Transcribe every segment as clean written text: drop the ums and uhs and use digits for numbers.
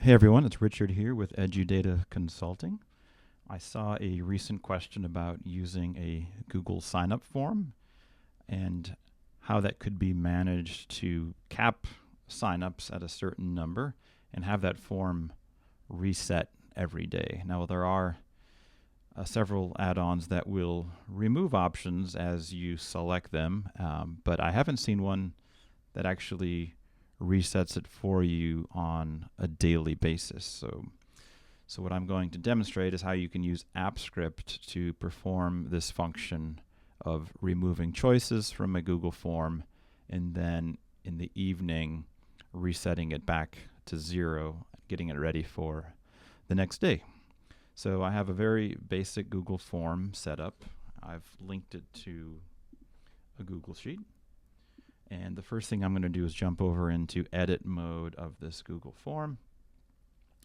Hey everyone, it's Richard here with EduData Consulting. I saw a recent question about using a Google sign-up form and how that could be managed to cap sign-ups at a certain number and have that form reset every day. Now there are several add-ons that will remove options as you select them, but I haven't seen one that actually resets it for you on a daily basis. So what I'm going to demonstrate is how you can use AppScript to perform this function of removing choices from a Google form and then in the evening resetting it back to 0, getting it ready for the next day. So I have a very basic Google form set up. I've linked it to a Google Sheet. And the first thing I'm going to do is jump over into edit mode of this Google form.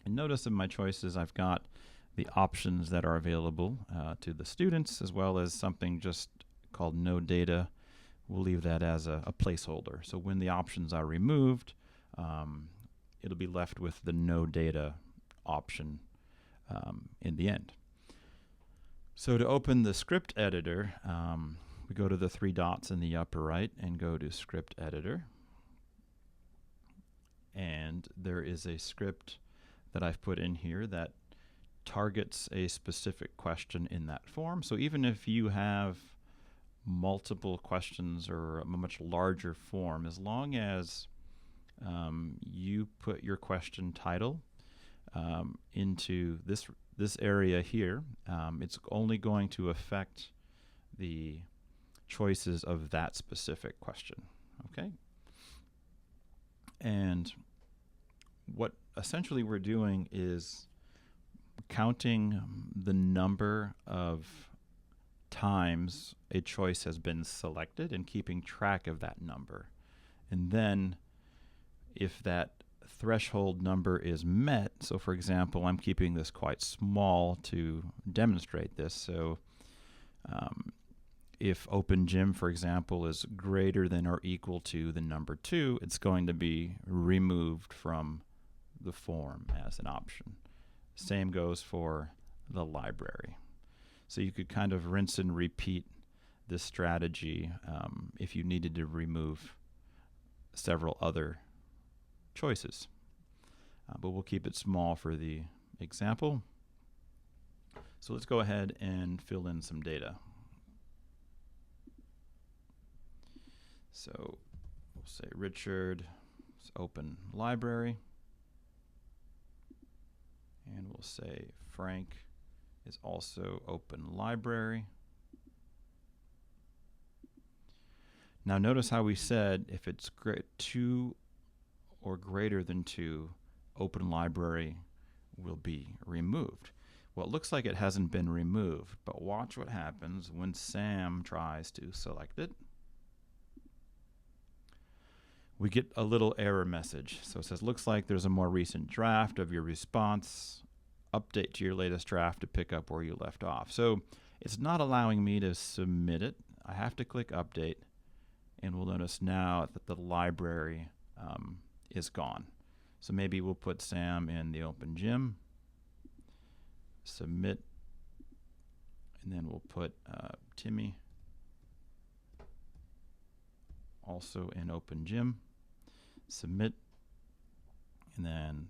And notice in my choices I've got the options that are available to the students, as well as something just called no data. We'll leave that as a placeholder. So when the options are removed, it'll be left with the no data option in the end. So to open the script editor, we go to the 3 dots in the upper right and go to Script Editor. And there is a script that I've put in here that targets a specific question in that form. So even if you have multiple questions or a much larger form, as long as you put your question title into this area here, it's only going to affect the choices of that specific question. Okay? And what essentially we're doing is counting the number of times a choice has been selected and keeping track of that number. And then if that threshold number is met, so for example, I'm keeping this quite small to demonstrate this. So if OpenGym, for example, is greater than or equal to the number 2, it's going to be removed from the form as an option. Same goes for the library. So you could kind of rinse and repeat this strategy if you needed to remove several other choices. But we'll keep it small for the example. So let's go ahead and fill in some data. So we'll say Richard, let's open library. And we'll say Frank is also open library. Now notice how we said if it's 2 or greater than 2, open library will be removed. Well, it looks like it hasn't been removed, but watch what happens when Sam tries to select it. We get a little error message. So it says, looks like there's a more recent draft of your response. Update to your latest draft to pick up where you left off. So it's not allowing me to submit it. I have to click update, and we'll notice now that the library is gone. So maybe we'll put Sam in the OpenGym, submit, and then we'll put Timmy also in OpenGym, submit, and then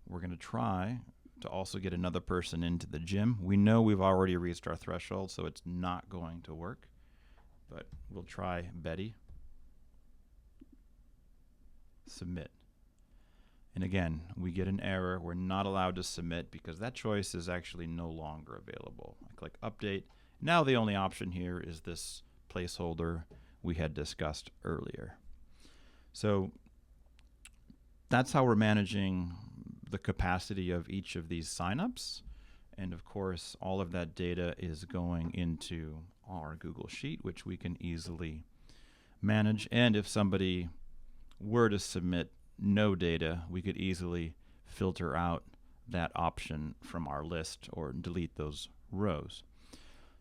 we're going to try to also get another person into the gym. We know we've already reached our threshold, so it's not going to work, but we'll try Betty, submit. And again, we get an error. We're not allowed to submit because that choice is actually no longer available. I click update. Now the only option here is this placeholder we had discussed earlier. So that's how we're managing the capacity of each of these signups. And of course, all of that data is going into our Google Sheet, which we can easily manage. And if somebody were to submit no data, we could easily filter out that option from our list or delete those rows.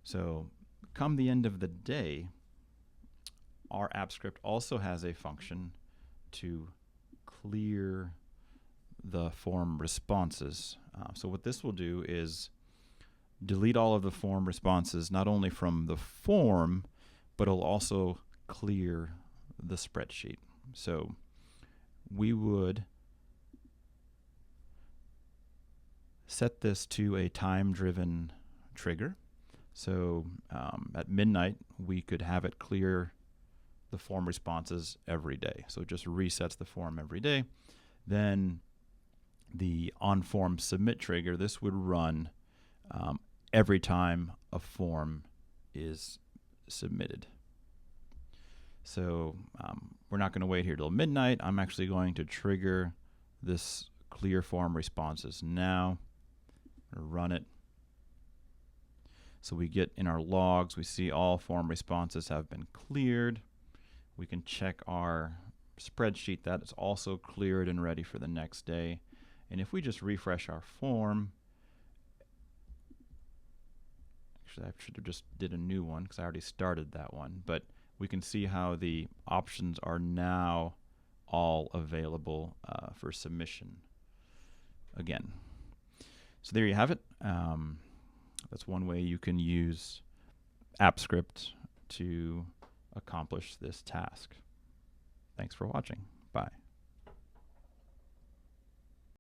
So come the end of the day, our AppScript also has a function to clear the form responses. So what this will do is delete all of the form responses, not only from the form, but it'll also clear the spreadsheet. So we would set this to a time-driven trigger. So at midnight, we could have it clear the form responses every day. So it just resets the form every day. Then the on-form submit trigger, this would run every time a form is submitted. So we're not going to wait here till midnight. I'm actually going to trigger this clear form responses now. I'm going to run it. So we get in our logs, we see all form responses have been cleared. We can check our spreadsheet that is also cleared and ready for the next day. And if we just refresh our form, actually I should have just did a new one because I already started that one, but we can see how the options are now all available for submission again. So there you have it. That's one way you can use AppScript to accomplish this task. Thanks for watching. Bye.